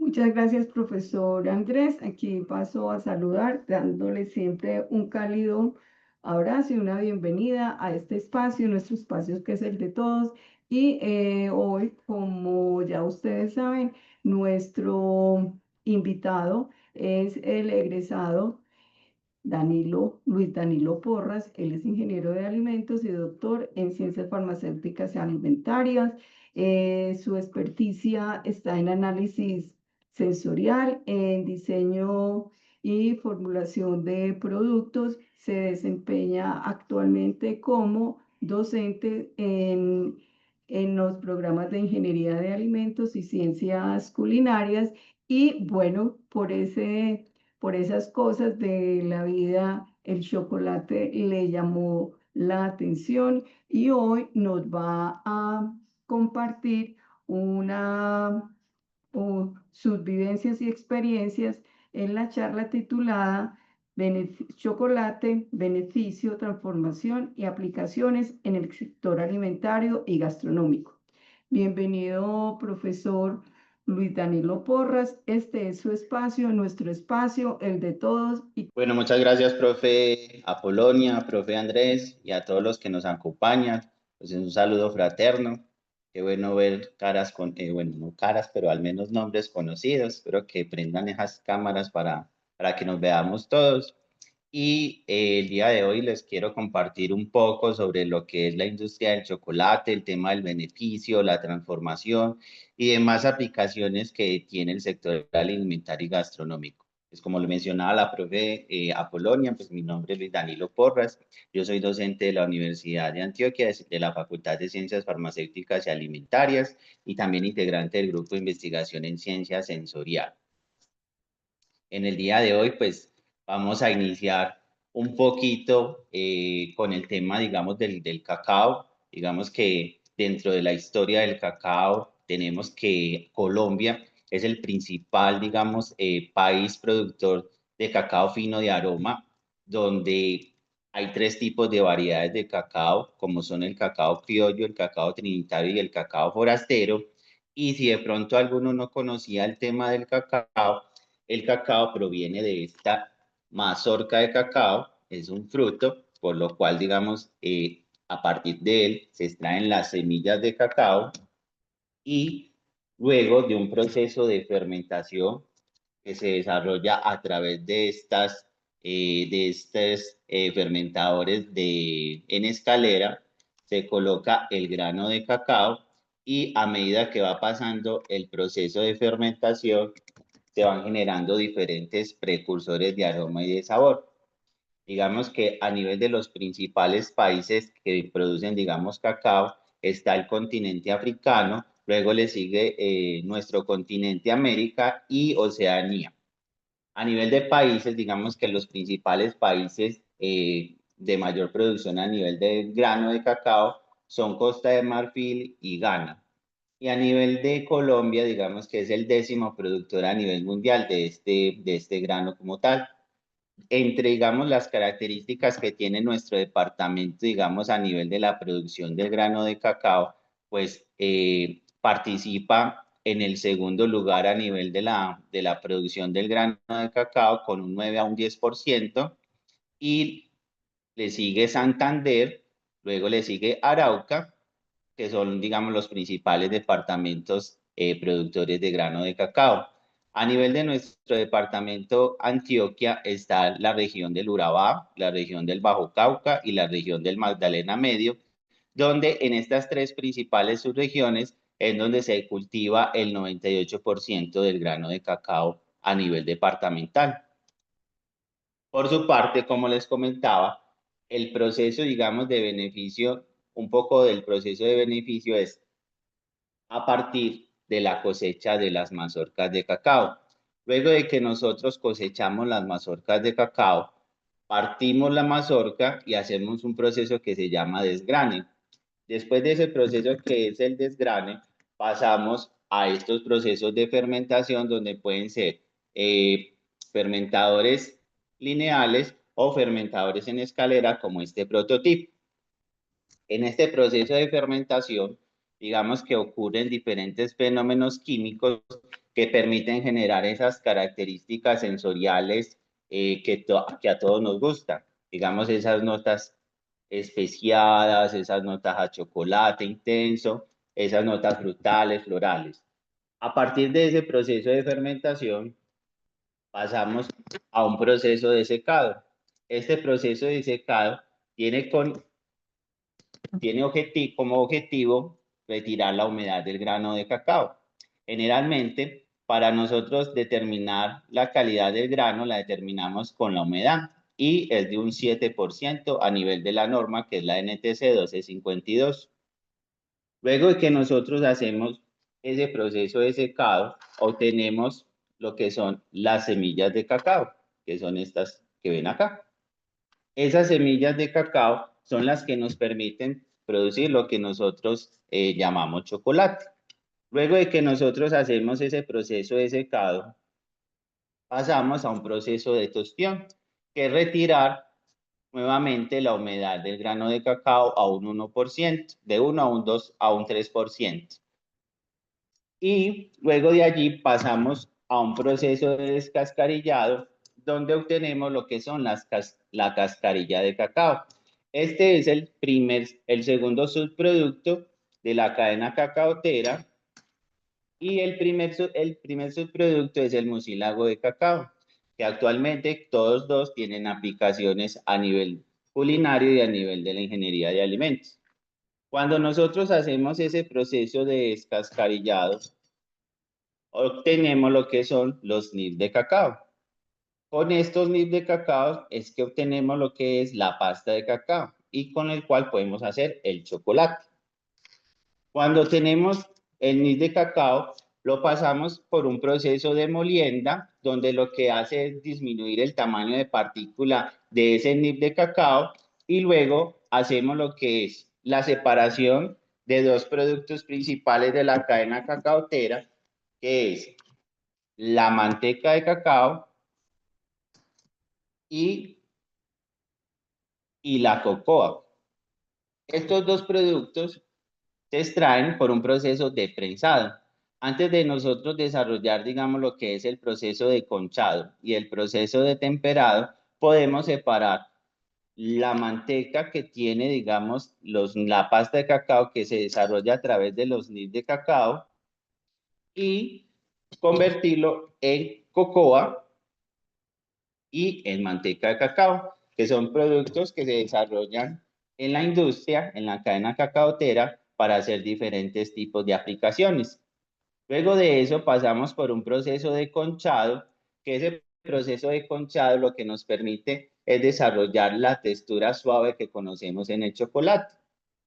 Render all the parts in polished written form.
Muchas gracias, profesor Andrés. Aquí paso a saludar, dándole siempre un cálido abrazo y una bienvenida a este espacio, nuestro espacio que es el de todos. Y hoy, como ya ustedes saben, nuestro invitado es el egresado Luis Danilo Porras. Él es ingeniero de alimentos y doctor en ciencias farmacéuticas y alimentarias. Su experticia está en análisis sensorial, en diseño y formulación de productos. Se desempeña actualmente como docente en los programas de ingeniería de alimentos y ciencias culinarias. Y bueno, por esas cosas de la vida, el chocolate le llamó la atención y hoy nos va a compartir una, sus vivencias y experiencias en la charla titulada Chocolate, beneficio, transformación y aplicaciones en el sector alimentario y gastronómico. Bienvenido, profesor Luis Danilo Porras. Este es su espacio, nuestro espacio, el de todos. Y Bueno, muchas gracias, profe Apolonia, profe Andrés y a todos los que nos acompañan. Pues un saludo fraterno. Qué bueno ver caras bueno, no caras, pero al menos nombres conocidos. Espero que prendan esas cámaras para que nos veamos todos. Y el día de hoy les quiero compartir un poco sobre lo que es la industria del chocolate, el tema del beneficio, la transformación y demás aplicaciones que tiene el sector alimentario y gastronómico. Pues como lo mencionaba la profe Apolonia, pues mi nombre es Luis Danilo Porras, yo soy docente de la Universidad de Antioquia, de la Facultad de Ciencias Farmacéuticas y Alimentarias y también integrante del Grupo de Investigación en Ciencia Sensorial. En el día de hoy, pues vamos a iniciar un poquito con el tema, digamos, del cacao. Digamos que dentro de la historia del cacao tenemos que Colombia es el principal, digamos, país productor de cacao fino de aroma, donde hay tres tipos de variedades de cacao, como son el cacao criollo, el cacao trinitario y el cacao forastero. Y si de pronto alguno no conocía el tema del cacao, el cacao proviene de esta mazorca de cacao, es un fruto, por lo cual, digamos, a partir de él se extraen las semillas de cacao y luego de un proceso de fermentación que se desarrolla a través de estos fermentadores en escalera, se coloca el grano de cacao y a medida que va pasando el proceso de fermentación, se van generando diferentes precursores de aroma y de sabor. Digamos que a nivel de los principales países que producen, digamos, cacao, está el continente africano, luego le sigue nuestro continente América y Oceanía. A nivel de países, digamos que los principales países de mayor producción a nivel de grano de cacao son Costa de Marfil y Ghana. Y a nivel de Colombia, digamos que es el décimo productor a nivel mundial de este grano como tal. Entre, digamos, las características que tiene nuestro departamento, digamos, a nivel de la producción del grano de cacao, pues participa en el segundo lugar a nivel de la producción del grano de cacao con un 9 a un 10% y le sigue Santander, luego le sigue Arauca, que son, digamos, los principales departamentos productores de grano de cacao. A nivel de nuestro departamento Antioquia está la región del Urabá, la región del Bajo Cauca y la región del Magdalena Medio, donde en estas tres principales subregiones es donde se cultiva el 98% del grano de cacao a nivel departamental. Por su parte, como les comentaba, el proceso, digamos, de beneficio, un poco del proceso de beneficio es a partir de la cosecha de las mazorcas de cacao. Luego de que nosotros cosechamos las mazorcas de cacao, partimos la mazorca y hacemos un proceso que se llama desgrane. Después de ese proceso que es el desgrane, pasamos a estos procesos de fermentación donde pueden ser fermentadores lineales o fermentadores en escalera como este prototipo. En este proceso de fermentación, digamos que ocurren diferentes fenómenos químicos que permiten generar esas características sensoriales que a todos nos gustan. Digamos, esas notas especiadas, esas notas a chocolate intenso, esas notas frutales, florales. A partir de ese proceso de fermentación, pasamos a un proceso de secado. Este proceso de secado tiene como objetivo retirar la humedad del grano de cacao. Generalmente, para nosotros determinar la calidad del grano, la determinamos con la humedad y es de un 7% a nivel de la norma, que es la NTC 1252. Luego de que nosotros hacemos ese proceso de secado, obtenemos lo que son las semillas de cacao, que son estas que ven acá. Esas semillas de cacao son las que nos permiten producir lo que nosotros llamamos chocolate. Luego de que nosotros hacemos ese proceso de secado, pasamos a un proceso de tostión, que es retirar nuevamente la humedad del grano de cacao a un 1%, de 1 a un 2 a un 3%. Y luego de allí pasamos a un proceso de descascarillado, donde obtenemos lo que son la cascarilla de cacao. Este es el segundo subproducto de la cadena cacaotera, y el primer subproducto es el mucílago de cacao, que actualmente todos dos tienen aplicaciones a nivel culinario y a nivel de la ingeniería de alimentos. Cuando nosotros hacemos ese proceso de descascarillado, obtenemos lo que son los nibs de cacao. Con estos nibs de cacao es que obtenemos lo que es la pasta de cacao y con el cual podemos hacer el chocolate. Cuando tenemos el nib de cacao, lo pasamos por un proceso de molienda, donde lo que hace es disminuir el tamaño de partícula de ese nib de cacao, y luego hacemos lo que es la separación de dos productos principales de la cadena cacaotera, que es la manteca de cacao y la cocoa. Estos dos productos se extraen por un proceso de prensado. Antes de nosotros desarrollar, digamos, lo que es el proceso de conchado y el proceso de temperado, podemos separar la manteca que tiene, digamos, la pasta de cacao que se desarrolla a través de los nibs de cacao y convertirlo en cocoa y en manteca de cacao, que son productos que se desarrollan en la industria, en la cadena cacaotera, para hacer diferentes tipos de aplicaciones. Luego de eso pasamos por un proceso de conchado, que ese proceso de conchado lo que nos permite es desarrollar la textura suave que conocemos en el chocolate.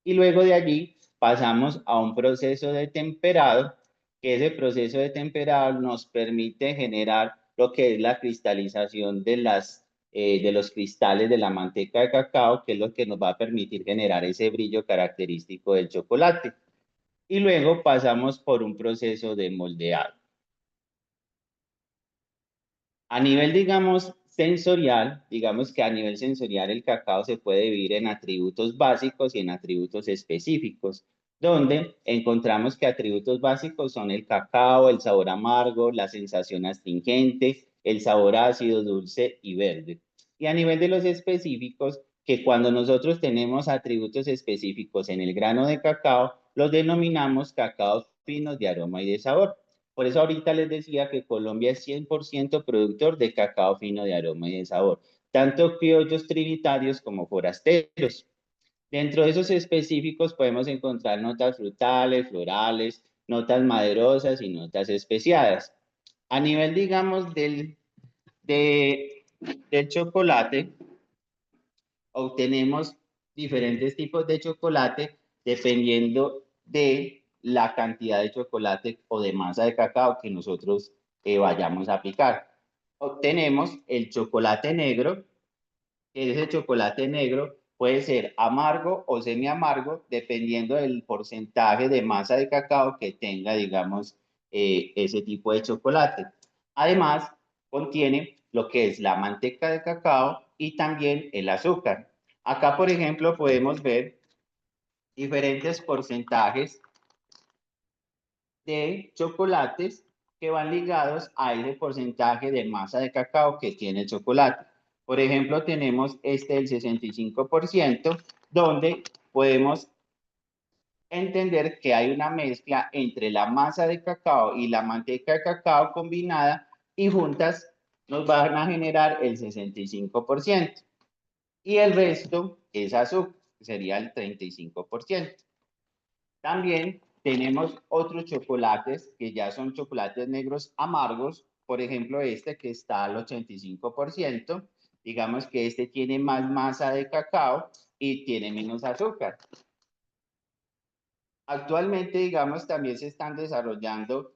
Y luego de allí pasamos a un proceso de temperado, que ese proceso de temperado nos permite generar lo que es la cristalización de los cristales de la manteca de cacao, que es lo que nos va a permitir generar ese brillo característico del chocolate. Y luego pasamos por un proceso de moldeado. A nivel, digamos, sensorial, digamos que a nivel sensorial el cacao se puede dividir en atributos básicos y en atributos específicos, donde encontramos que atributos básicos son el cacao, el sabor amargo, la sensación astringente, el sabor ácido, dulce y verde. Y a nivel de los específicos, que cuando nosotros tenemos atributos específicos en el grano de cacao, los denominamos cacaos finos de aroma y de sabor. Por eso ahorita les decía que Colombia es 100% productor de cacao fino de aroma y de sabor, tanto criollos trinitarios como forasteros. Dentro de esos específicos podemos encontrar notas frutales, florales, notas maderosas y notas especiadas. A nivel, digamos, del chocolate, obtenemos diferentes tipos de chocolate dependiendo de la cantidad de chocolate o de masa de cacao que nosotros vayamos a aplicar. Obtenemos el chocolate negro, que ese chocolate negro puede ser amargo o semi amargo dependiendo del porcentaje de masa de cacao que tenga, digamos, ese tipo de chocolate. Además, contiene lo que es la manteca de cacao y también el azúcar. Acá, por ejemplo, podemos ver diferentes porcentajes de chocolates que van ligados a ese porcentaje de masa de cacao que tiene el chocolate. Por ejemplo, tenemos este del 65%, donde podemos entender que hay una mezcla entre la masa de cacao y la manteca de cacao combinada y juntas nos van a generar el 65%. Y el resto es azúcar, sería el 35%. También tenemos otros chocolates que ya son chocolates negros amargos, por ejemplo este que está al 85%, digamos que este tiene más masa de cacao y tiene menos azúcar. Actualmente, digamos, también se están desarrollando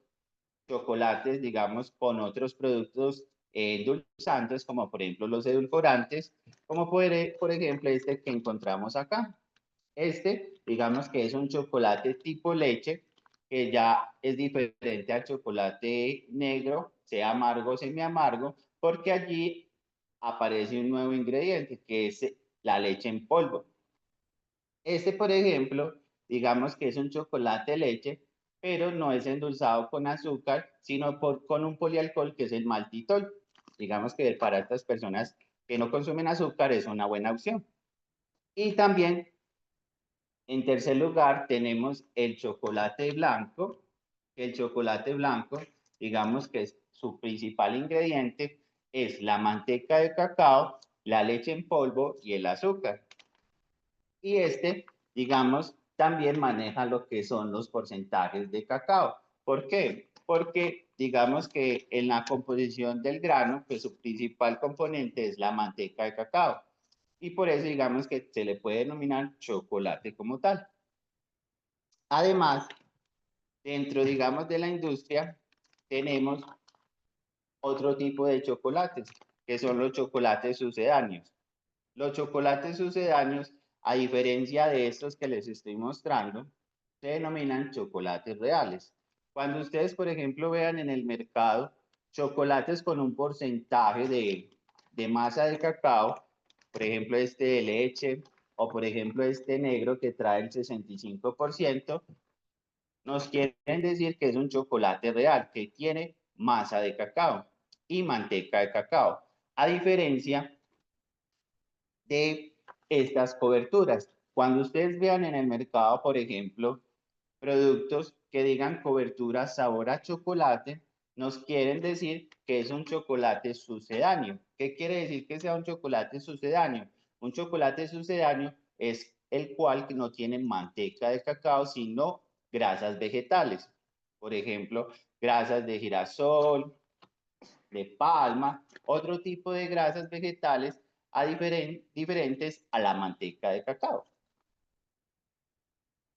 chocolates, digamos, con otros productos endulzantes, como por ejemplo los edulcorantes, como por ejemplo este que encontramos acá. Este, digamos que es un chocolate tipo leche, que ya es diferente al chocolate negro, sea amargo o semi amargo, porque allí aparece un nuevo ingrediente, que es la leche en polvo. Este, por ejemplo, digamos que es un chocolate leche, pero no es endulzado con azúcar, sino con un polialcohol que es el maltitol. Digamos que para estas personas que no consumen azúcar es una buena opción. Y también, en tercer lugar, tenemos el chocolate blanco. El chocolate blanco, digamos que su principal ingrediente es la manteca de cacao, la leche en polvo y el azúcar. Y este, digamos, también maneja lo que son los porcentajes de cacao. ¿Por qué? Porque digamos que en la composición del grano, pues su principal componente es la manteca de cacao. Y por eso digamos que se le puede denominar chocolate como tal. Además, dentro, digamos, de la industria, tenemos otro tipo de chocolates, que son los chocolates sucedáneos. Los chocolates sucedáneos, a diferencia de estos que les estoy mostrando, se denominan chocolates reales. Cuando ustedes, por ejemplo, vean en el mercado chocolates con un porcentaje de masa de cacao, por ejemplo, este de leche, o por ejemplo, este negro que trae el 65%, nos quieren decir que es un chocolate real, que tiene masa de cacao y manteca de cacao. A diferencia de estas coberturas. Cuando ustedes vean en el mercado, por ejemplo, productos que digan cobertura sabor a chocolate, nos quieren decir que es un chocolate sucedáneo. ¿Qué quiere decir que sea un chocolate sucedáneo? Un chocolate sucedáneo es el cual no tiene manteca de cacao, sino grasas vegetales. Por ejemplo, grasas de girasol, de palma, otro tipo de grasas vegetales diferentes a la manteca de cacao.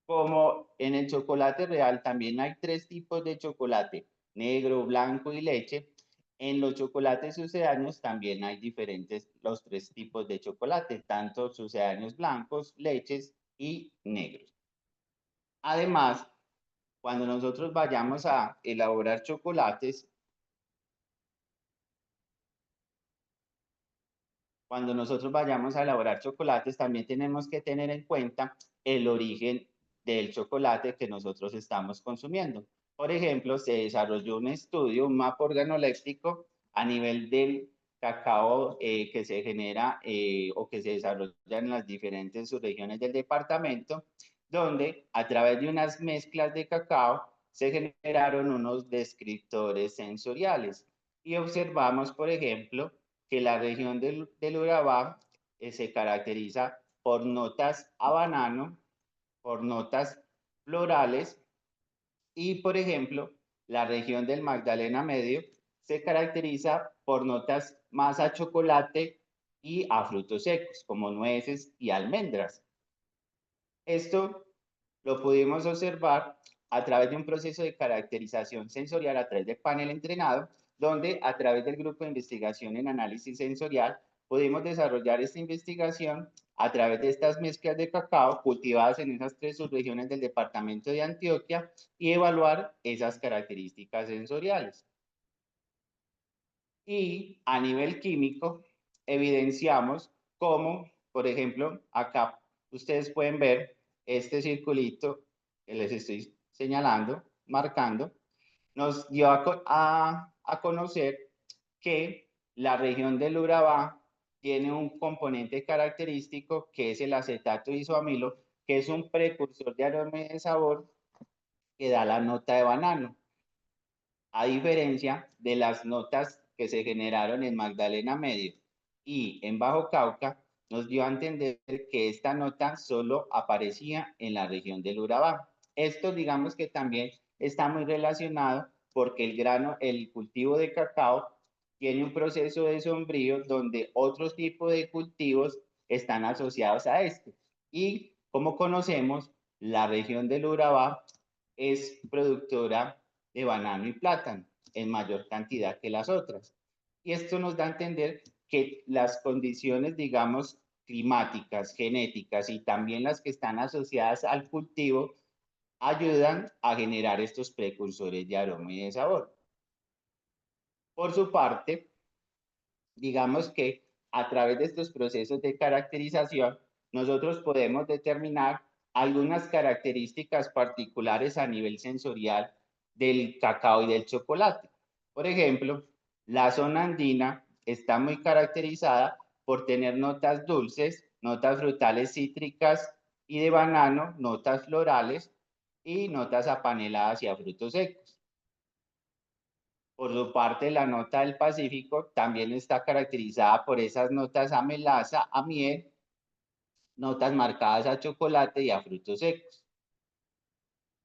Como en el chocolate real también hay tres tipos de chocolate, negro, blanco y leche. En los chocolates sucedáneos también hay diferentes, los tres tipos de chocolate, tanto sucedáneos blancos, leches y negros. Además, cuando nosotros vayamos a elaborar chocolates, cuando nosotros vayamos a elaborar chocolates, también tenemos que tener en cuenta el origen del chocolate que nosotros estamos consumiendo. Por ejemplo, se desarrolló un estudio, un mapa organoléptico a nivel del cacao que se genera o que se desarrolla en las diferentes subregiones del departamento, donde a través de unas mezclas de cacao se generaron unos descriptores sensoriales. Y observamos, por ejemplo, que la región del Urabá se caracteriza por notas a banano, por notas florales y, por ejemplo, la región del Magdalena Medio se caracteriza por notas más a chocolate y a frutos secos, como nueces y almendras. Esto lo pudimos observar a través de un proceso de caracterización sensorial a través de panel entrenado, donde a través del grupo de investigación en análisis sensorial pudimos desarrollar esta investigación a través de estas mezclas de cacao cultivadas en esas tres subregiones del departamento de Antioquia y evaluar esas características sensoriales. Y a nivel químico, evidenciamos cómo, por ejemplo, acá ustedes pueden ver este circulito que les estoy señalando, marcando, nos dio a conocer que la región del Urabá tiene un componente característico que es el acetato isoamilo, que es un precursor de aroma y de sabor que da la nota de banano, a diferencia de las notas que se generaron en Magdalena Medio y en Bajo Cauca, nos dio a entender que esta nota solo aparecía en la región del Urabá. Esto digamos que también está muy relacionado porque el grano, el cultivo de cacao tiene un proceso de sombrío donde otros tipos de cultivos están asociados a este. Y como conocemos, la región del Urabá es productora de banano y plátano en mayor cantidad que las otras. Y esto nos da a entender que las condiciones, digamos, climáticas, genéticas y también las que están asociadas al cultivo ayudan a generar estos precursores de aroma y de sabor. Por su parte, digamos que a través de estos procesos de caracterización, nosotros podemos determinar algunas características particulares a nivel sensorial del cacao y del chocolate. Por ejemplo, la zona andina está muy caracterizada por tener notas dulces, notas frutales cítricas y de banano, notas florales y notas apaneladas y a frutos secos. Por su parte, la nota del Pacífico también está caracterizada por esas notas a melaza, a miel, notas marcadas a chocolate y a frutos secos.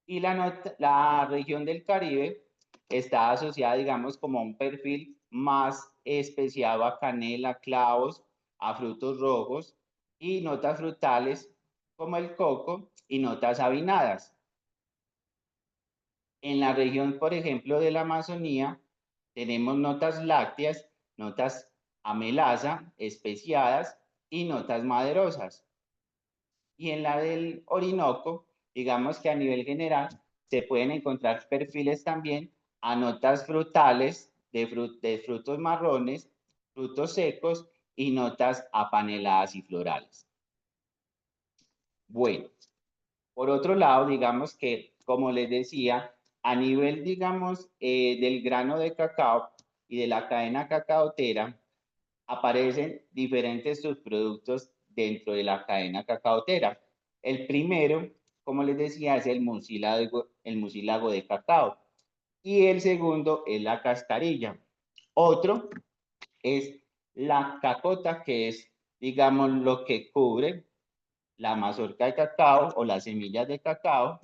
Y la región del Caribe está asociada, digamos, como a un perfil más especiado a canela, clavos, a frutos rojos y notas frutales como el coco y notas avinadas. En la región, por ejemplo, de la Amazonía, tenemos notas lácteas, notas a melaza, especiadas y notas maderosas. Y en la del Orinoco, digamos que a nivel general se pueden encontrar perfiles también a notas frutales de frutos marrones, frutos secos y notas apaneladas y florales. Bueno, por otro lado, digamos que, como les decía, a nivel, digamos, del grano de cacao y de la cadena cacaotera, aparecen diferentes subproductos dentro de la cadena cacaotera. El primero, como les decía, es el mucílago de cacao. Y el segundo es la cascarilla. Otro es la cacota, que es, digamos, lo que cubre la mazorca de cacao o las semillas de cacao,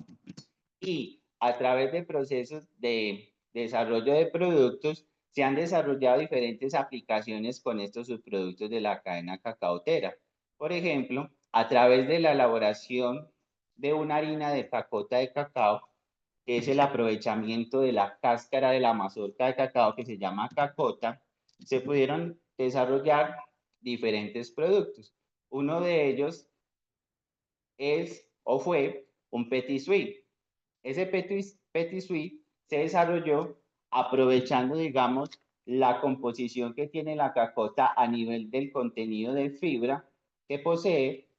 y a través de procesos de desarrollo de productos se han desarrollado diferentes aplicaciones con estos subproductos de la cadena cacaotera. Por ejemplo, a través de la elaboración de una harina de cacota de cacao, que es el aprovechamiento de la cáscara de la mazorca de cacao que se llama cacota, se pudieron desarrollar diferentes productos. Uno de ellos es o fue un petit suisse. Ese petit suisse se desarrolló aprovechando, digamos, la composición que tiene la cacota a nivel del contenido de fibra que posee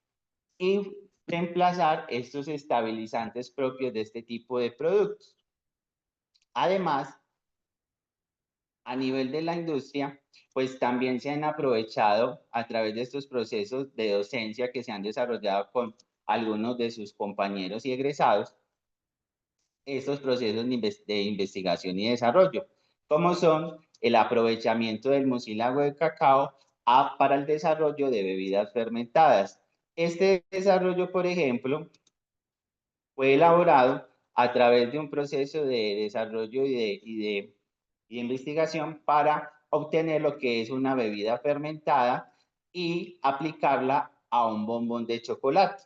y reemplazar estos estabilizantes propios de este tipo de productos. Además, a nivel de la industria, pues también se han aprovechado a través de estos procesos de docencia que se han desarrollado con algunos de sus compañeros y egresados, estos procesos de investigación y desarrollo, como son el aprovechamiento del mucílago de cacao para el desarrollo de bebidas fermentadas. Este desarrollo, por ejemplo, fue elaborado a través de un proceso de desarrollo y de investigación para obtener lo que es una bebida fermentada y aplicarla a un bombón de chocolate.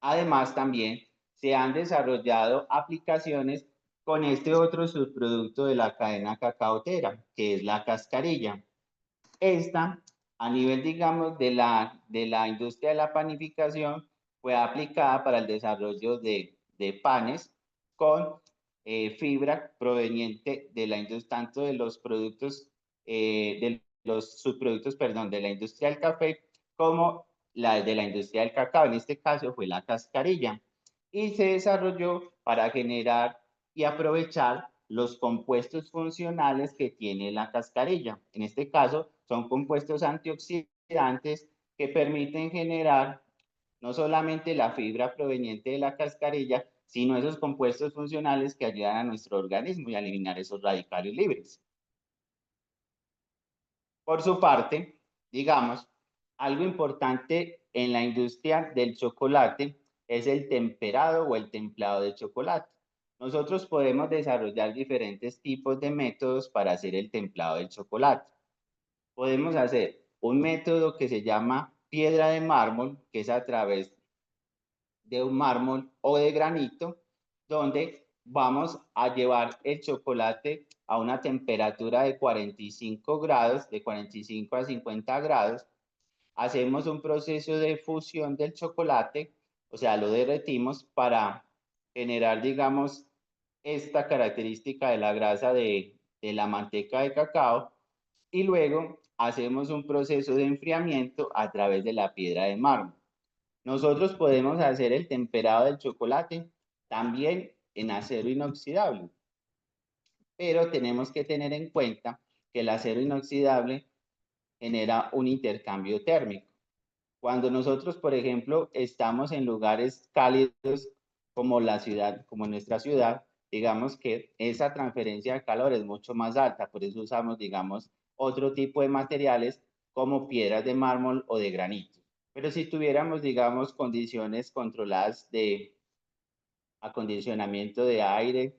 Además, también se han desarrollado aplicaciones con este otro subproducto de la cadena cacaotera, que es la cascarilla. Esta, a nivel, digamos, de la industria de la panificación, fue aplicada para el desarrollo de panes con fibra proveniente de la industria, tanto de los productos, de los subproductos, perdón, de la industria del café, como de la industria del cacao. En este caso fue la cascarilla. Y se desarrolló para generar y aprovechar los compuestos funcionales que tiene la cascarilla. En este caso, son compuestos antioxidantes que permiten generar no solamente la fibra proveniente de la cascarilla, sino esos compuestos funcionales que ayudan a nuestro organismo y a eliminar esos radicales libres. Por su parte, digamos, algo importante en la industria del chocolate es el temperado o el templado de chocolate. Nosotros podemos desarrollar diferentes tipos de métodos para hacer el templado del chocolate. Podemos hacer un método que se llama piedra de mármol, que es a través de un mármol o de granito, donde vamos a llevar el chocolate a una temperatura de 45 grados, de 45 a 50 grados. Hacemos un proceso de fusión del chocolate, o sea, lo derretimos para generar, digamos, esta característica de la grasa de la manteca de cacao, y luego hacemos un proceso de enfriamiento a través de la piedra de mármol. Nosotros podemos hacer el temperado del chocolate también en acero inoxidable, pero tenemos que tener en cuenta que el acero inoxidable genera un intercambio térmico. Cuando nosotros, por ejemplo, estamos en lugares cálidos como la ciudad, como nuestra ciudad, digamos que esa transferencia de calor es mucho más alta, por eso usamos, digamos, otro tipo de materiales como piedras de mármol o de granito. Pero si tuviéramos, digamos, condiciones controladas de acondicionamiento de aire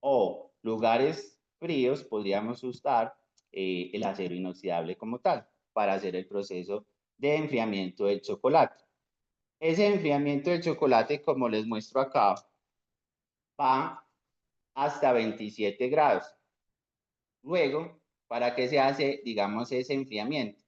o lugares fríos, podríamos usar el acero inoxidable como tal para hacer el proceso de enfriamiento del chocolate. Ese enfriamiento del chocolate, como les muestro acá, va hasta 27 grados. Luego, ¿para qué se hace, digamos, ese enfriamiento?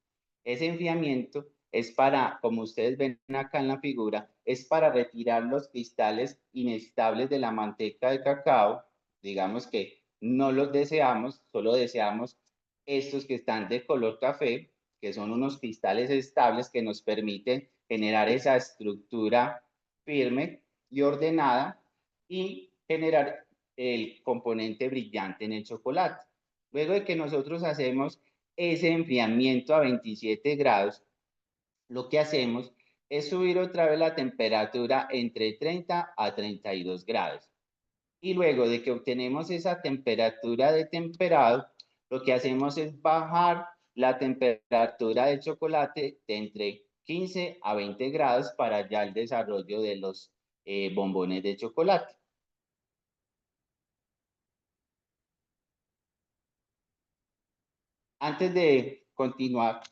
Ese enfriamiento es para, como ustedes ven acá en la figura, es para retirar los cristales inestables de la manteca de cacao. Digamos que no los deseamos, solo deseamos estos que están de color café, que son unos cristales estables que nos permiten generar esa estructura firme y ordenada y generar el componente brillante en el chocolate. Luego de que nosotros hacemos ese enfriamiento a 27 grados, lo que hacemos es subir otra vez la temperatura entre 30 a 32 grados. Y luego de que obtenemos esa temperatura de temperado, lo que hacemos es bajar la temperatura del chocolate de entre 15 a 20 grados para ya el desarrollo de los bombones de chocolate. Antes de continuar,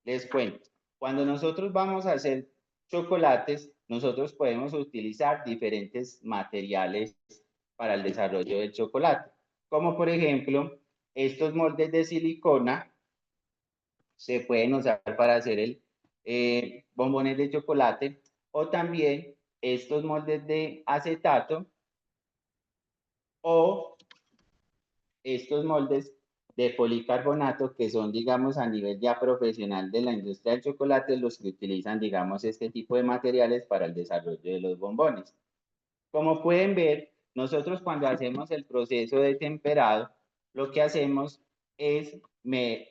les cuento, cuando nosotros vamos a hacer chocolates, nosotros podemos utilizar diferentes materiales para el desarrollo del chocolate, como por ejemplo, estos moldes de silicona se pueden usar para hacer el bombones de chocolate, o también estos moldes de acetato o estos moldes de policarbonato que son, digamos, a nivel ya profesional de la industria del chocolate, los que utilizan, digamos, este tipo de materiales para el desarrollo de los bombones. Como pueden ver, nosotros cuando hacemos el proceso de temperado, lo que hacemos es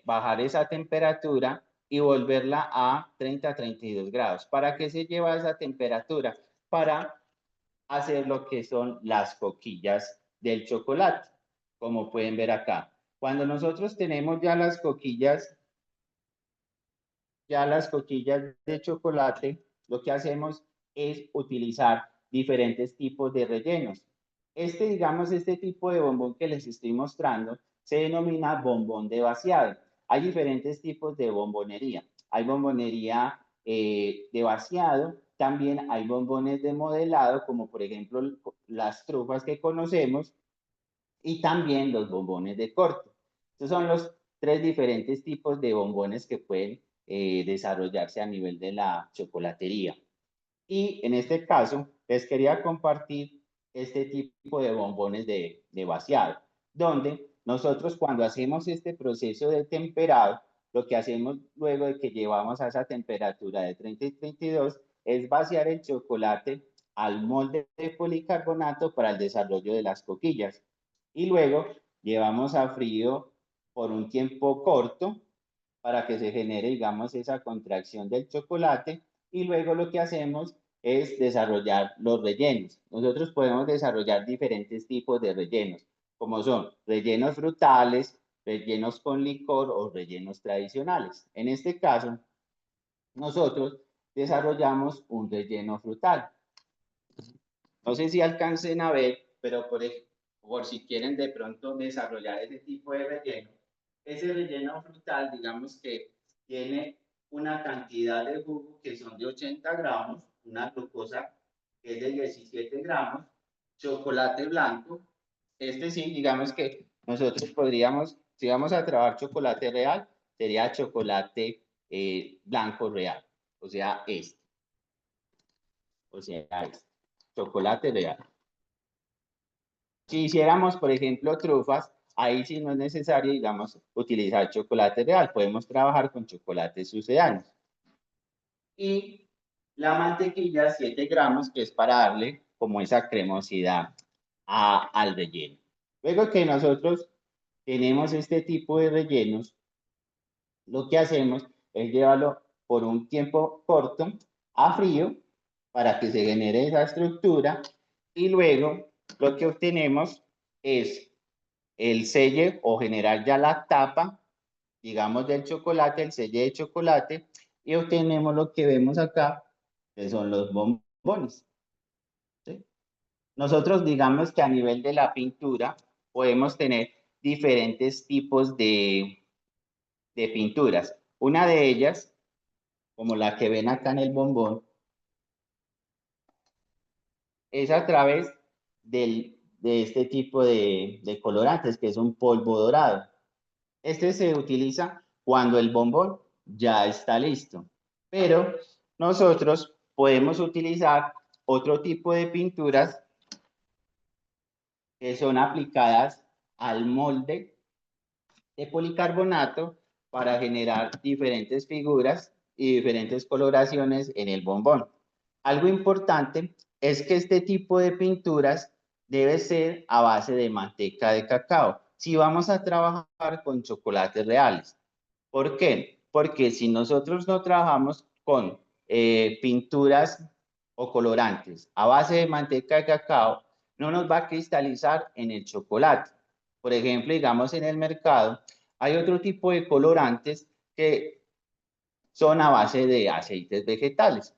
bajar esa temperatura y volverla a 30 a 32 grados. ¿Para qué se lleva esa temperatura? Para hacer lo que son las coquillas del chocolate, como pueden ver acá. Cuando nosotros tenemos ya las coquillas de chocolate, lo que hacemos es utilizar diferentes tipos de rellenos. Digamos, este tipo de bombón que les estoy mostrando se denomina bombón de vaciado. Hay diferentes tipos de bombonería. Hay bombonería de vaciado, también hay bombones de modelado, como por ejemplo las trufas que conocemos, y también los bombones de corte. Estos son los tres diferentes tipos de bombones que pueden desarrollarse a nivel de la chocolatería. Y en este caso, les quería compartir este tipo de bombones de vaciado, donde nosotros cuando hacemos este proceso de temperado, lo que hacemos luego de que llevamos a esa temperatura de 30 y 32 es vaciar el chocolate al molde de policarbonato para el desarrollo de las coquillas. Y luego llevamos a frío por un tiempo corto para que se genere, digamos, esa contracción del chocolate. Y luego lo que hacemos es desarrollar los rellenos. Nosotros podemos desarrollar diferentes tipos de rellenos, como son rellenos frutales, rellenos con licor o rellenos tradicionales. En este caso, nosotros desarrollamos un relleno frutal. No sé si alcancen a ver, pero por si quieren de pronto desarrollar ese tipo de relleno, ese relleno frutal, digamos que tiene una cantidad de jugo que son de 80 gramos, una glucosa que es de 17 gramos, chocolate blanco. Este sí, digamos que nosotros podríamos, si vamos a trabajar chocolate real, sería chocolate blanco real, o sea, este, chocolate real. Si hiciéramos, por ejemplo, trufas, ahí sí no es necesario, digamos, utilizar chocolate real. Podemos trabajar con chocolates sucedáneos. Y la mantequilla, 7 gramos, que es para darle como esa cremosidad al relleno. Luego que nosotros tenemos este tipo de rellenos, lo que hacemos es llevarlo por un tiempo corto a frío para que se genere esa estructura y luego lo que obtenemos es el selle o generar ya la tapa, digamos, del chocolate, el selle de chocolate, y obtenemos lo que vemos acá, que son los bombones. ¿Sí? Nosotros digamos que a nivel de la pintura podemos tener diferentes tipos de pinturas. Una de ellas, como la que ven acá en el bombón, es a través de este tipo de colorantes, que es un polvo dorado. Este se utiliza cuando el bombón ya está listo, pero nosotros podemos utilizar otro tipo de pinturas que son aplicadas al molde de policarbonato para generar diferentes figuras y diferentes coloraciones en el bombón. Algo importante es que este tipo de pinturas debe ser a base de manteca de cacao. Si vamos a trabajar con chocolates reales. ¿Por qué? Porque si nosotros no trabajamos con pinturas o colorantes a base de manteca de cacao, no nos va a cristalizar en el chocolate. Por ejemplo, digamos en el mercado, hay otro tipo de colorantes que son a base de aceites vegetales.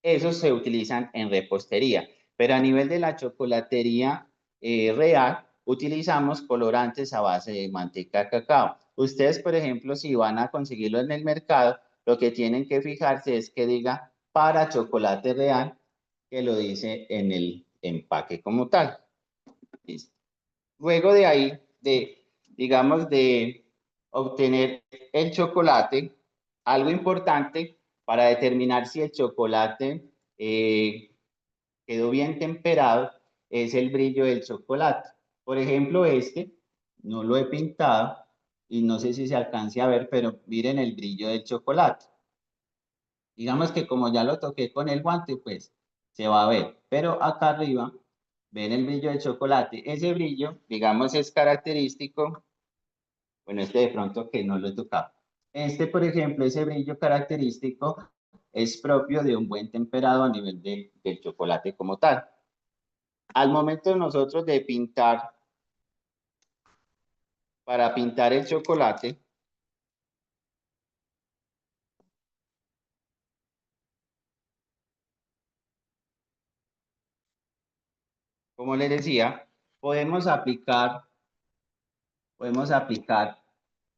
Esos se utilizan en repostería, pero a nivel de la chocolatería real, utilizamos colorantes a base de manteca de cacao. Ustedes, por ejemplo, si van a conseguirlo en el mercado, lo que tienen que fijarse es que diga para chocolate real, que lo dice en el empaque como tal. ¿Listo? Luego de ahí, digamos, de obtener el chocolate, algo importante para determinar si el chocolate quedó bien temperado es el brillo del chocolate. Por ejemplo, este no lo he pintado y no sé si se alcance a ver, pero miren el brillo del chocolate. Digamos que como ya lo toqué con el guante, pues se va a ver. Pero acá arriba, ven el brillo del chocolate. Ese brillo, digamos, es característico. Bueno, este de pronto que no lo he tocado. Este, por ejemplo, ese brillo característico es propio de un buen temperado a nivel del chocolate como tal. Al momento nosotros de pintar, para pintar el chocolate, como les decía, podemos aplicar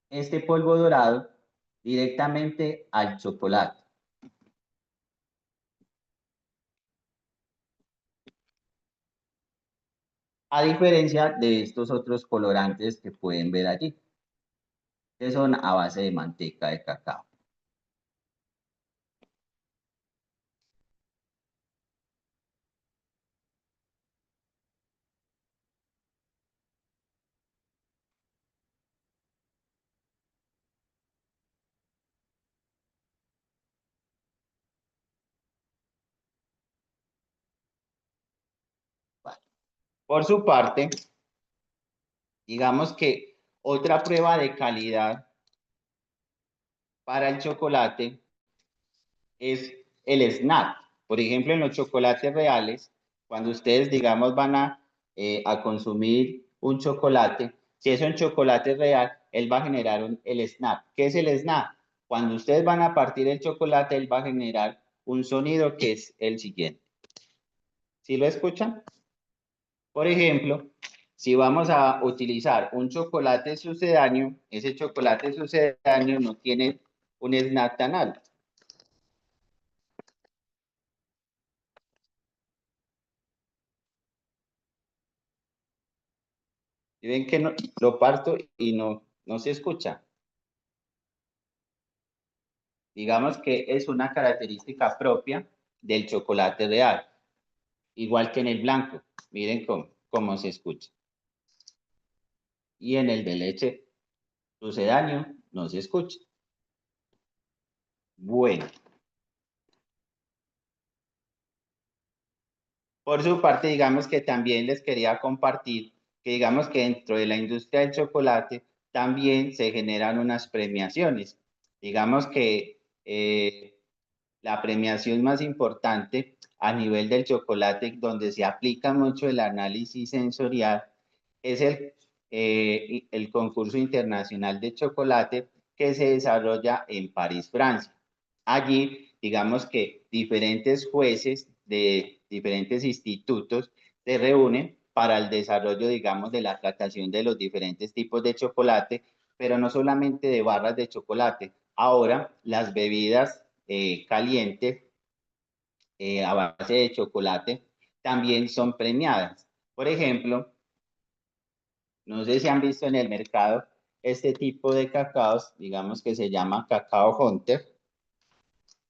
este polvo dorado directamente al chocolate. A diferencia de estos otros colorantes que pueden ver allí, que son a base de manteca de cacao. Por su parte, digamos que otra prueba de calidad para el chocolate es el snap. Por ejemplo, en los chocolates reales, cuando ustedes, digamos, van a consumir un chocolate, si es un chocolate real, él va a generar el snap. ¿Qué es el snap? Cuando ustedes van a partir el chocolate, él va a generar un sonido que es el siguiente. ¿Sí lo escuchan? Por ejemplo, si vamos a utilizar un chocolate sucedáneo, ese chocolate sucedáneo no tiene un snap tan alto. Y ven que no, lo parto y no se escucha. Digamos que es una característica propia del chocolate real, igual que en el blanco. Miren cómo se escucha. Y en el de leche sucedáneo no se escucha. Bueno, por su parte, digamos que también les quería compartir que digamos que dentro de la industria del chocolate también se generan unas premiaciones. Digamos que la premiación más importante a nivel del chocolate, donde se aplica mucho el análisis sensorial, es el concurso internacional de chocolate que se desarrolla en París, Francia. Allí, digamos que diferentes jueces de diferentes institutos se reúnen para el desarrollo, digamos, de la tratación de los diferentes tipos de chocolate, pero no solamente de barras de chocolate. Ahora, las bebidas calientes a base de chocolate también son premiadas. Por ejemplo, no sé si han visto en el mercado este tipo de cacaos, digamos que se llama Cacao Hunter.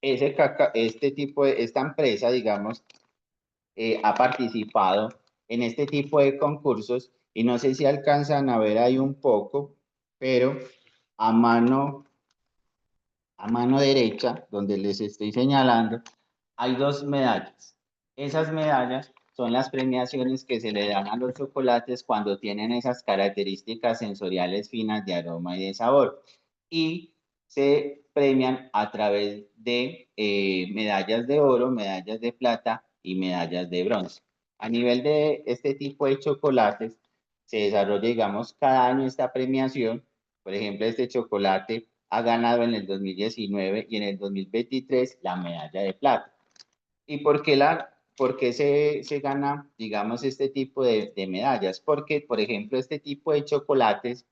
Este tipo esta empresa, digamos, ha participado en este tipo de concursos y no sé si alcanzan a ver ahí un poco, pero a mano, a mano derecha, donde les estoy señalando, hay dos medallas. Esas medallas son las premiaciones que se le dan a los chocolates cuando tienen esas características sensoriales finas de aroma y de sabor. Y se premian a través de medallas de oro, medallas de plata y medallas de bronce. A nivel de este tipo de chocolates, se desarrolla, digamos, cada año esta premiación. Por ejemplo, este chocolate ha ganado en el 2019 y en el 2023 la medalla de plata. ¿Y por qué se gana, digamos, este tipo de medallas? Porque, por ejemplo, este tipo de chocolates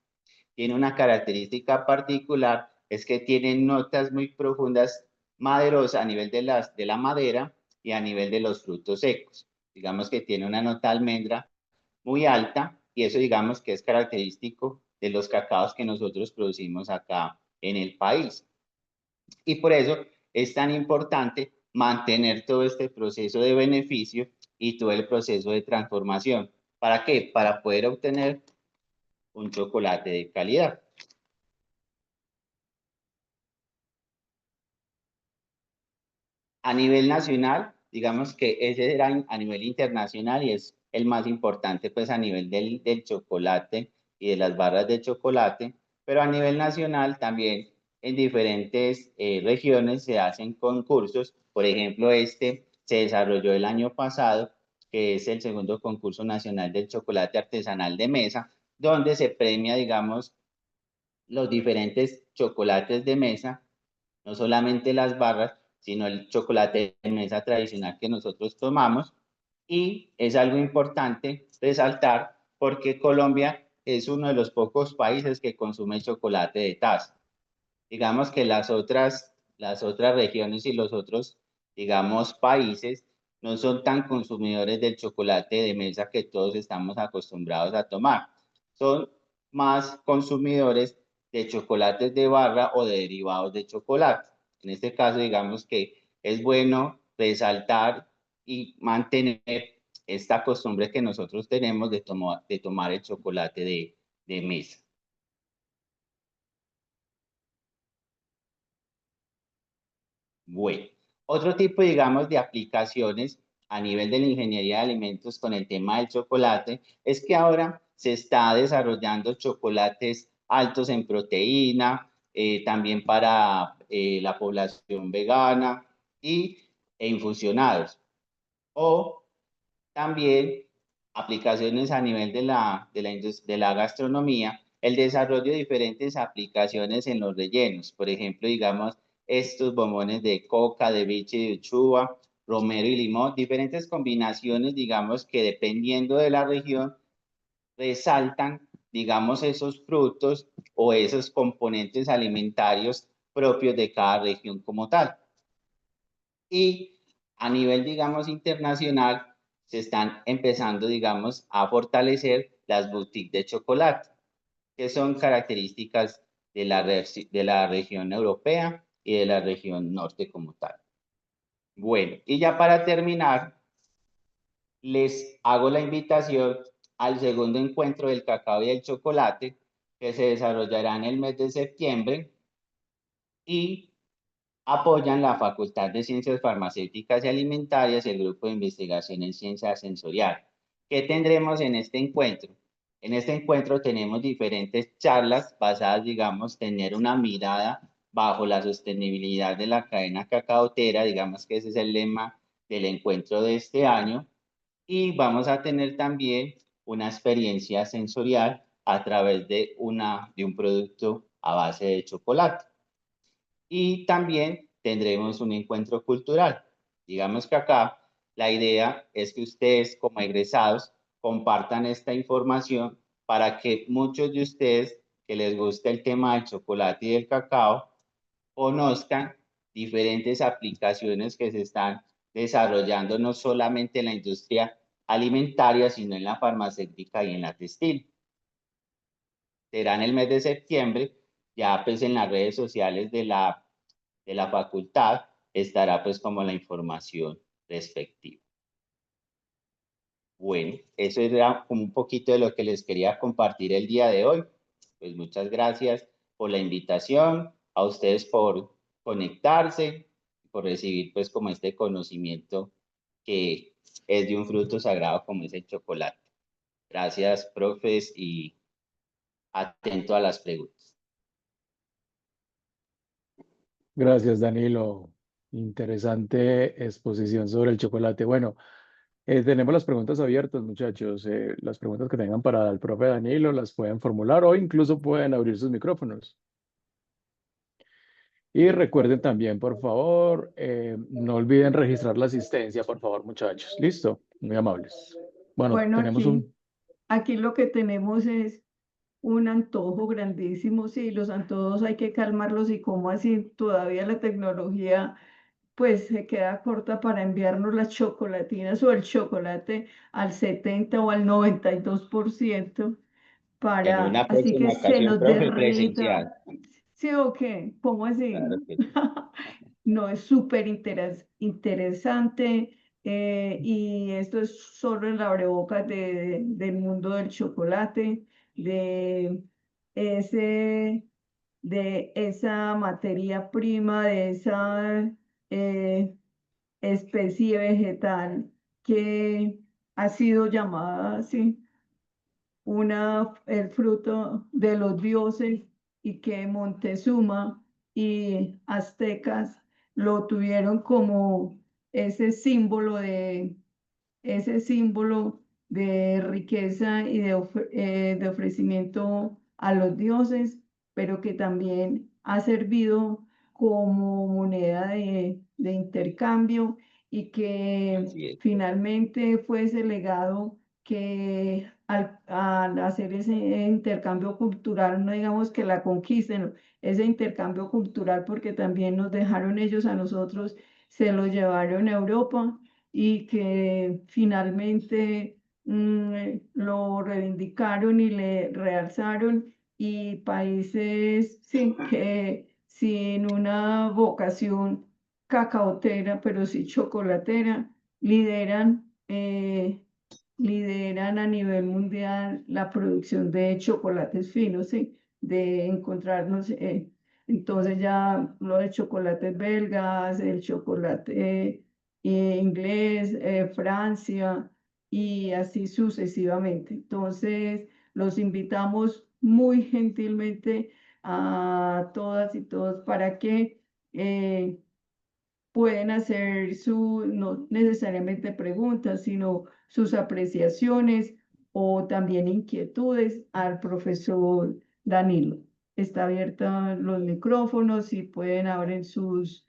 tiene una característica particular, es que tienen notas muy profundas, maderosas a nivel de la madera y a nivel de los frutos secos. Digamos que tiene una nota almendra muy alta y eso digamos que es característico de los cacaos que nosotros producimos acá en el país. Y por eso es tan importante mantener todo este proceso de beneficio y todo el proceso de transformación. ¿Para qué? Para poder obtener un chocolate de calidad. A nivel nacional, digamos que ese era a nivel internacional y es el más importante pues a nivel del chocolate y de las barras de chocolate, pero a nivel nacional también en diferentes regiones se hacen concursos. Por ejemplo, este se desarrolló el año pasado, que es el segundo concurso nacional del chocolate artesanal de mesa, donde se premia, digamos, los diferentes chocolates de mesa, no solamente las barras, sino el chocolate de mesa tradicional que nosotros tomamos. Y es algo importante resaltar porque Colombia es uno de los pocos países que consume chocolate de taza. Digamos que las otras regiones y los otros, digamos, países no son tan consumidores del chocolate de mesa que todos estamos acostumbrados a tomar. Son más consumidores de chocolates de barra o de derivados de chocolate. En este caso, digamos que es bueno resaltar y mantener esta costumbre que nosotros tenemos de tomar el chocolate de mesa. Bueno, otro tipo, digamos, de aplicaciones a nivel de la ingeniería de alimentos con el tema del chocolate es que ahora se está desarrollando chocolates altos en proteína, también para la población vegana e infusionados. O también aplicaciones a nivel de la gastronomía, el desarrollo de diferentes aplicaciones en los rellenos. Por ejemplo, digamos, estos bombones de coca, de biche, de uchuva, romero y limón, diferentes combinaciones, digamos, que dependiendo de la región, resaltan, digamos, esos frutos o esos componentes alimentarios propios de cada región como tal. Y a nivel, digamos, internacional, se están empezando, digamos, a fortalecer las boutiques de chocolate, que son características de la región europea y de la región norte como tal. Bueno, y ya para terminar, les hago la invitación al segundo encuentro del cacao y el chocolate, que se desarrollará en el mes de septiembre y apoyan la Facultad de Ciencias Farmacéuticas y Alimentarias y el Grupo de Investigación en Ciencia Sensorial. ¿Qué tendremos en este encuentro? En este encuentro tenemos diferentes charlas basadas, digamos, tener una mirada bajo la sostenibilidad de la cadena cacaotera, digamos que ese es el lema del encuentro de este año, y vamos a tener también una experiencia sensorial a través de un producto a base de chocolate. Y también tendremos un encuentro cultural. Digamos que acá la idea es que ustedes como egresados compartan esta información para que muchos de ustedes que les gusta el tema del chocolate y del cacao conozcan diferentes aplicaciones que se están desarrollando no solamente en la industria alimentaria, sino en la farmacéutica y en la textil. Será en el mes de septiembre, ya pues en las redes sociales de la facultad estará pues como la información respectiva. Bueno, eso era como un poquito de lo que les quería compartir el día de hoy. Pues muchas gracias por la invitación, a ustedes por conectarse, por recibir pues como este conocimiento que es de un fruto sagrado como es el chocolate. Gracias, profes, y atento a las preguntas. Gracias, Danilo. Interesante exposición sobre el chocolate. Bueno, tenemos las preguntas abiertas, muchachos. Las preguntas que tengan para el profe Danilo las pueden formular o incluso pueden abrir sus micrófonos. Y recuerden también, por favor, no olviden registrar la asistencia, por favor, muchachos. ¿Listo? Muy amables. Bueno, Bueno, tenemos un... aquí lo que tenemos es un antojo grandísimo. Sí, los antojos hay que calmarlos y como así todavía la tecnología pues se queda corta para enviarnos las chocolatinas o el chocolate al 70 o al 92% En para una así que próxima se ocasión, nos profe, presencial. derrita. ¿Sí o qué? ¿Cómo Claro así? que sí. No, es súper interesante, y esto es solo en la abrebocas del mundo del chocolate, de ese, de esa materia prima, de esa eh, especie vegetal que ha sido llamada así el fruto de los dioses, y que Montezuma y aztecas lo tuvieron como ese símbolo de ese símbolo de riqueza y de ofrecimiento a los dioses, pero que también ha servido como moneda de intercambio, y que Así es. finalmente fue ese legado que al hacer ese intercambio cultural, no digamos que la conquisten, ese intercambio cultural, porque también nos dejaron ellos a nosotros, se lo llevaron a Europa, y que finalmente lo reivindicaron y le realzaron, y países sí, que sin una vocación cacaotera, pero sí chocolatera, lideran, lideran a nivel mundial la producción de chocolates finos, sí, de encontrarnos. Entonces ya lo de chocolates belgas, el chocolate inglés, Francia y así sucesivamente. Entonces, los invitamos muy gentilmente a todas y todos para que pueden hacer no necesariamente preguntas, sino sus apreciaciones o también inquietudes al profesor Danilo. Está abierta los micrófonos y pueden abrir sus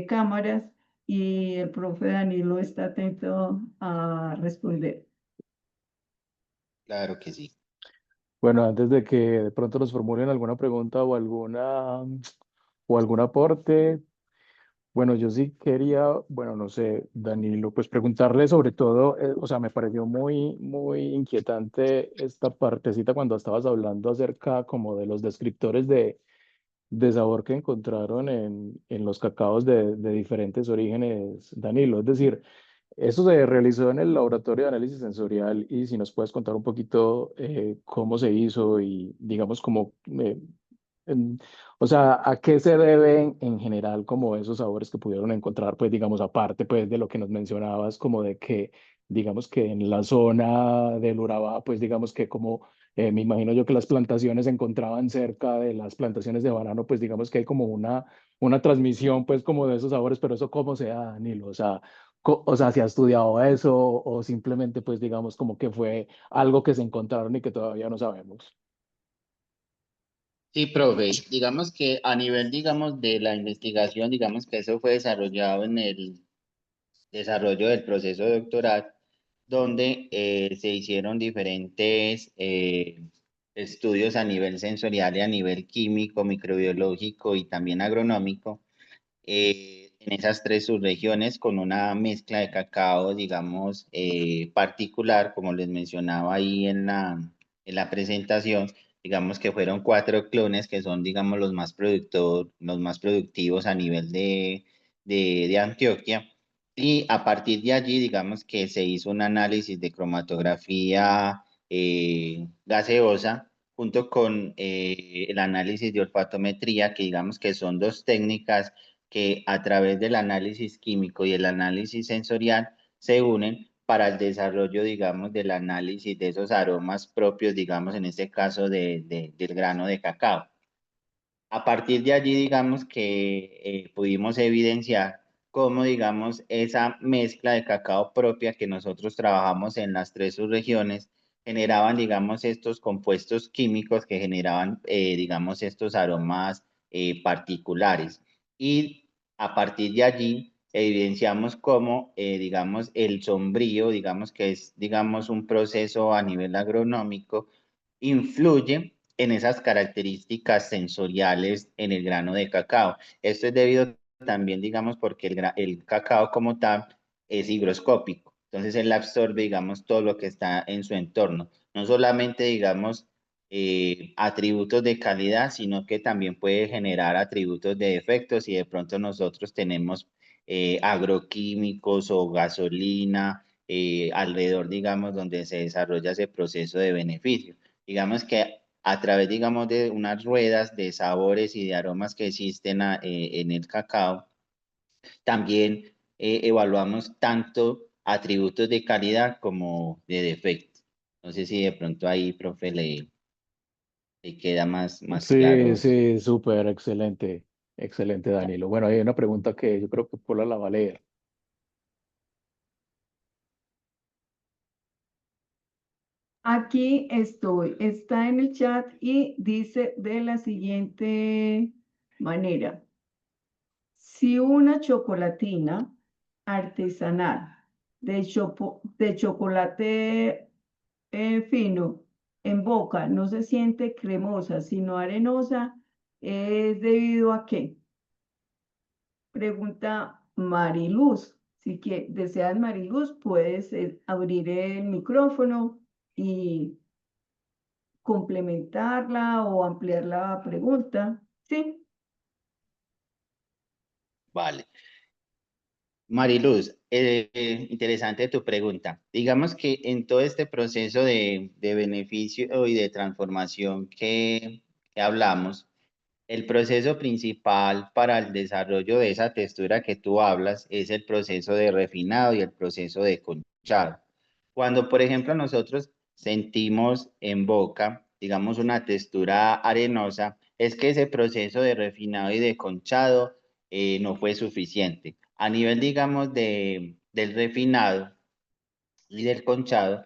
cámaras y el profe Danilo está atento a responder. Claro que sí. Bueno, antes de que de pronto nos formulen alguna pregunta o algún aporte, bueno, yo sí quería, bueno, no sé, Danilo, pues preguntarle sobre todo, o sea, me pareció muy inquietante esta partecita cuando estabas hablando acerca como de los descriptores de sabor que encontraron en los cacaos de diferentes orígenes, Danilo. Es decir, eso se realizó en el laboratorio de análisis sensorial y si nos puedes contar un poquito cómo se hizo y digamos como, en- o sea, a qué se deben en general como esos sabores que pudieron encontrar, pues digamos aparte pues de lo que nos mencionabas como de que digamos que en la zona del Urabá, pues digamos que como me imagino yo que las plantaciones se encontraban cerca de las plantaciones de banano, pues digamos que hay como una transmisión pues como de esos sabores, pero eso cómo se da, Danilo, o sea, o sea, ¿se ha estudiado eso o simplemente pues digamos como que fue algo que se encontraron y que todavía no sabemos? Sí, profe, digamos que a nivel, digamos, de la investigación, digamos que eso fue desarrollado en el desarrollo del proceso doctoral, donde se hicieron diferentes estudios a nivel sensorial y a nivel químico, microbiológico y también agronómico en esas tres subregiones con una mezcla de cacao, digamos, particular, como les mencionaba ahí en la presentación, digamos que fueron 4 clones que son, digamos, los más productivos a nivel de Antioquia. Y a partir de allí, digamos que se hizo un análisis de cromatografía gaseosa junto con el análisis de olfatometría, que digamos que son dos técnicas que a través del análisis químico y el análisis sensorial se unen para el desarrollo, digamos, del análisis de esos aromas propios, digamos, en este caso del grano de cacao. A partir de allí, digamos que pudimos evidenciar cómo, digamos, esa mezcla de cacao propia que nosotros trabajamos en las tres subregiones generaban, digamos, estos compuestos químicos que generaban, digamos, estos aromas particulares. Y a partir de allí evidenciamos cómo, digamos, el sombrío, digamos, que es, digamos, un proceso a nivel agronómico, influye en esas características sensoriales en el grano de cacao. Esto es debido también, digamos, porque el cacao como tal es higroscópico. Entonces él absorbe, digamos, todo lo que está en su entorno. No solamente, digamos, atributos de calidad, sino que también puede generar atributos de defectos y de pronto nosotros tenemos agroquímicos o gasolina alrededor, digamos, donde se desarrolla ese proceso de beneficio. Digamos que a través, digamos, de unas ruedas de sabores y de aromas que existen en el cacao, también evaluamos tanto atributos de calidad como de defecto. No sé si de pronto ahí, profe, le queda más Sí, claro. sí, súper, excelente, excelente, Danilo. Bueno, hay una pregunta que yo creo que Paula la va a leer. Aquí estoy, está en el chat y dice de la siguiente manera. Si una chocolatina artesanal de chocolate fino en boca no se siente cremosa, sino arenosa, ¿es debido a qué? Pregunta Mariluz. Si que deseas, Mariluz, puedes abrir el micrófono y complementarla o ampliar la pregunta. Sí. Vale. Mariluz, interesante tu pregunta. Digamos que en todo este proceso de beneficio y de transformación que hablamos, El proceso principal para el desarrollo de esa textura que tú hablas es el proceso de refinado y el proceso de conchado. Cuando, por ejemplo, nosotros sentimos en boca, digamos, una textura arenosa, es que ese proceso de refinado y de conchado no fue suficiente. A nivel, digamos, del refinado y del conchado,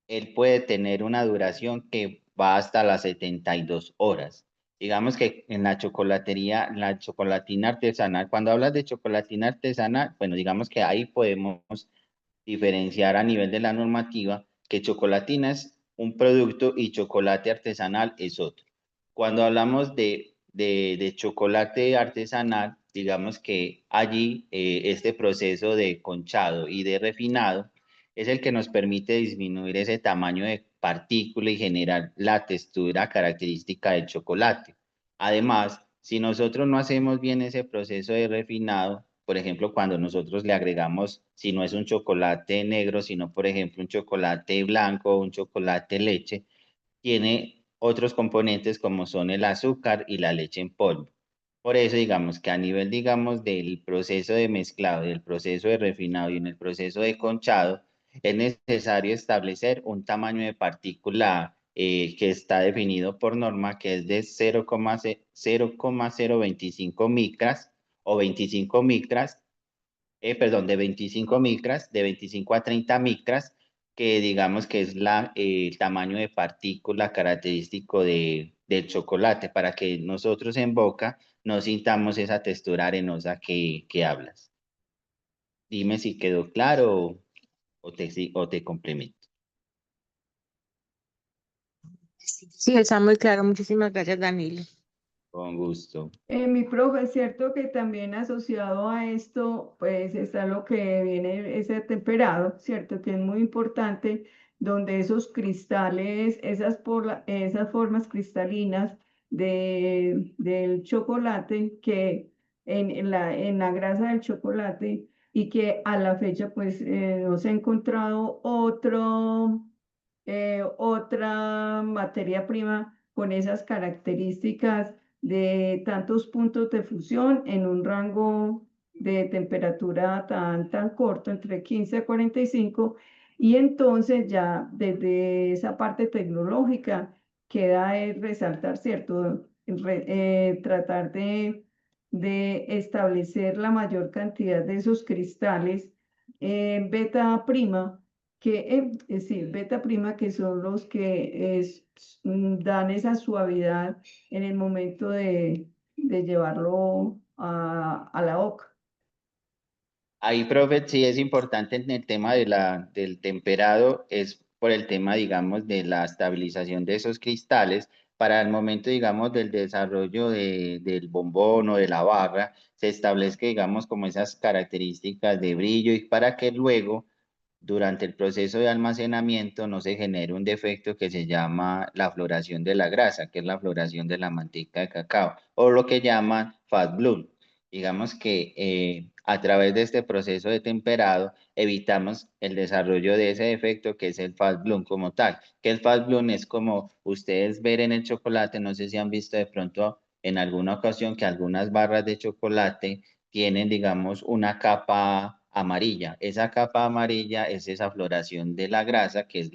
él puede tener una duración que va hasta las 72 horas. Digamos que en la chocolatería, la chocolatina artesanal, cuando hablas de chocolatina artesanal, bueno, digamos que ahí podemos diferenciar a nivel de la normativa que chocolatina es un producto y chocolate artesanal es otro. Cuando hablamos de chocolate artesanal, digamos que allí este proceso de conchado y de refinado es el que nos permite disminuir ese tamaño de partícula y generar la textura característica del chocolate. Además, si nosotros no hacemos bien ese proceso de refinado, por ejemplo, cuando nosotros le agregamos, si no es un chocolate negro, sino por ejemplo un chocolate blanco o un chocolate leche, tiene otros componentes como son el azúcar y la leche en polvo. Por eso, digamos que a nivel, digamos, del proceso de mezclado, del proceso de refinado y en el proceso de conchado, es necesario establecer un tamaño de partícula que está definido por norma, que es de 0,025 micras o 25 micras, perdón, de 25 micras, de 25 a 30 micras, que digamos que es el tamaño de partícula característico del chocolate, para que nosotros en boca no sintamos esa textura arenosa que hablas. Dime si quedó claro o te complemento. Sí, está muy claro. Muchísimas gracias, Danilo. Con gusto. Mi profe, es cierto que también asociado a esto, pues está lo que viene ese temperado, ¿cierto? Que es muy importante, donde esos cristales, esas formas cristalinas del chocolate que en la grasa del chocolate y que a la fecha pues no se ha encontrado otra materia prima con esas características de tantos puntos de fusión en un rango de temperatura tan corto, entre 15 a 45, y entonces ya desde esa parte tecnológica queda resaltar, ¿cierto? Tratar de establecer la mayor cantidad de esos cristales beta prima sí, beta prima, que son los que dan esa suavidad en el momento de llevarlo a la boca. Ahí, profe, sí es importante en el tema del temperado, es por el tema, digamos, de la estabilización de esos cristales. Para el momento, digamos, del desarrollo del bombón o de la barra, se establezca, digamos, como esas características de brillo y para que luego, durante el proceso de almacenamiento, no se genere un defecto que se llama la floración de la grasa, que es la floración de la manteca de cacao, o lo que llaman fat bloom. Digamos que a través de este proceso de temperado evitamos el desarrollo de ese defecto que es el fat bloom como tal. Que el fat bloom es como ustedes ver en el chocolate, no sé si han visto de pronto en alguna ocasión que algunas barras de chocolate tienen, digamos, una capa amarilla. Esa capa amarilla es esa floración de la grasa, que es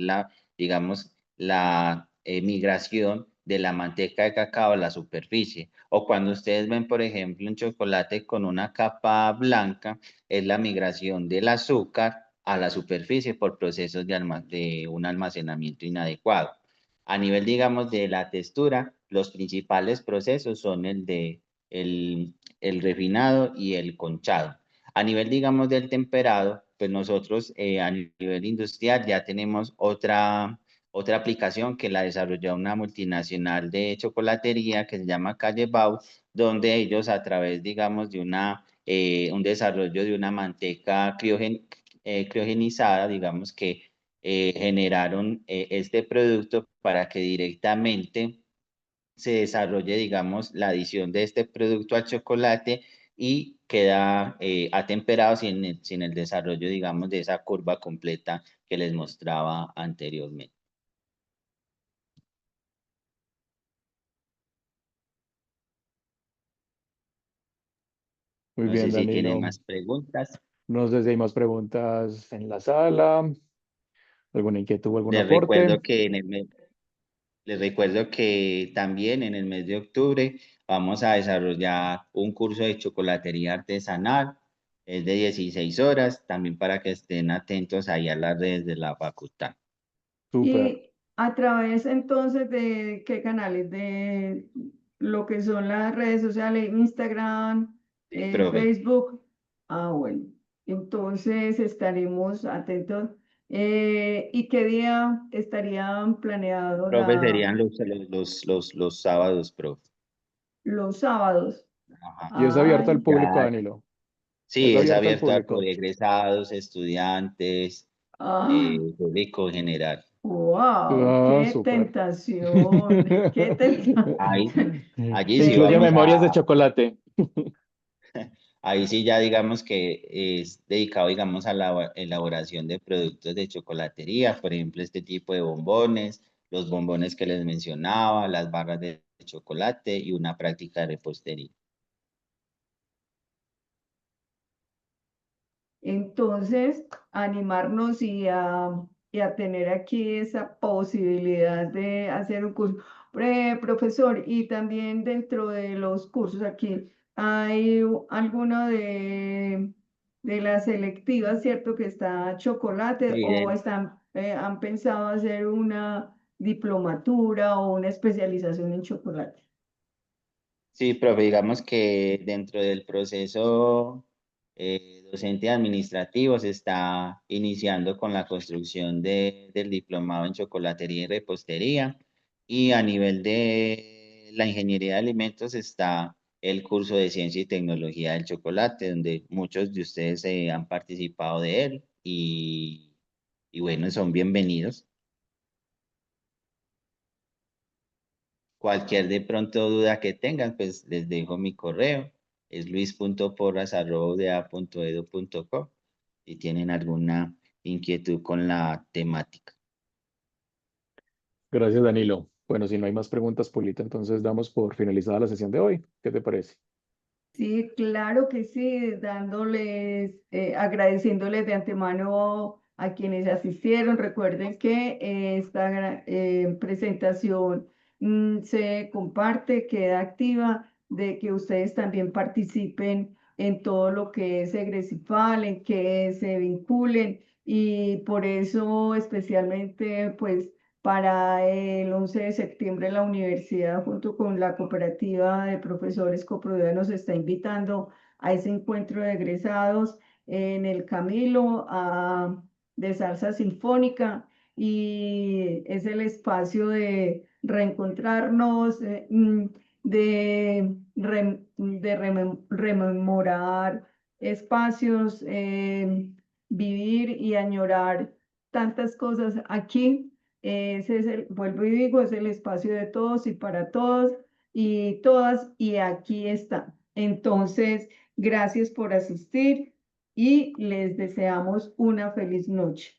digamos, la migración de la manteca de cacao a la superficie. O cuando ustedes ven, por ejemplo, un chocolate con una capa blanca, es la migración del azúcar a la superficie por procesos de un almacenamiento inadecuado. A nivel, digamos, de la textura, los principales procesos son el refinado y el conchado. A nivel, digamos, del temperado, pues nosotros a nivel industrial ya tenemos otra aplicación que la desarrolló una multinacional de chocolatería que se llama Calle Bau, donde ellos a través, digamos, de un desarrollo de una manteca criogenizada, digamos que generaron este producto para que directamente se desarrolle, digamos, la adición de este producto al chocolate y queda atemperado sin el desarrollo, digamos, de esa curva completa que les mostraba anteriormente. Muy No sé bien, si tienen Danilo. más preguntas. No sé si hay más preguntas en la sala, alguna inquietud, algún Les aporte. recuerdo que les recuerdo que también en el mes de octubre vamos a desarrollar un curso de chocolatería artesanal. Es de 16 horas, también para que estén atentos ahí a las redes de la facultad. Súper. Y a través entonces de qué canales, de lo que son las redes sociales, Instagram, Sí, profe. Facebook. Ah, bueno, entonces estaremos atentos. ¿Y qué día estarían planeados Profe, serían los sábados, profe. los sábados? Ajá. Y es abierto al Ay, público, Ya, Danilo. Es sí, es abierto al abierto a público. todos, egresados, estudiantes, ah, público en general. wow, Ah, qué súper. tentación, qué tentación. Ahí, allí sí Incluye vamos memorias de chocolate. ahí sí ya digamos que es dedicado, digamos, a la elaboración de productos de chocolatería, por ejemplo, este tipo de bombones, los bombones que les mencionaba, las barras de chocolate y una práctica de repostería. Entonces, animarnos y a tener aquí esa posibilidad de hacer un curso. Profesor, y también dentro de los cursos aquí, ¿hay alguno de las selectivas, cierto, que está chocolate Sí, o han pensado hacer una diplomatura o una especialización en chocolate? sí, profe, digamos que dentro del proceso docente administrativo se está iniciando con la construcción del diplomado en chocolatería y repostería, y a nivel de la ingeniería de alimentos está el curso de ciencia y tecnología del chocolate, donde muchos de ustedes han participado de él y bueno, son bienvenidos. Cualquier de pronto duda que tengan, pues les dejo mi correo, es luis.porras@udea.edu.co, si tienen alguna inquietud con la temática. Gracias, Danilo. Bueno, si no hay más preguntas, Polito, entonces damos por finalizada la sesión de hoy. ¿Qué te parece? Sí, claro que sí, agradeciéndoles de antemano a quienes asistieron. Recuerden que esta presentación se comparte, queda activa, de que ustedes también participen en todo lo que es Egresifal, en que se vinculen y por eso especialmente pues para el 11 de septiembre la universidad junto con la cooperativa de profesores Coprodea nos está invitando a ese encuentro de egresados en el Camilo de Salsa Sinfónica y es el espacio de reencontrarnos, rememorar espacios, vivir y añorar tantas cosas aquí. Ese es vuelvo y digo, es el espacio de todos y para todos y todas, y aquí está. Entonces, gracias por asistir y les deseamos una feliz noche.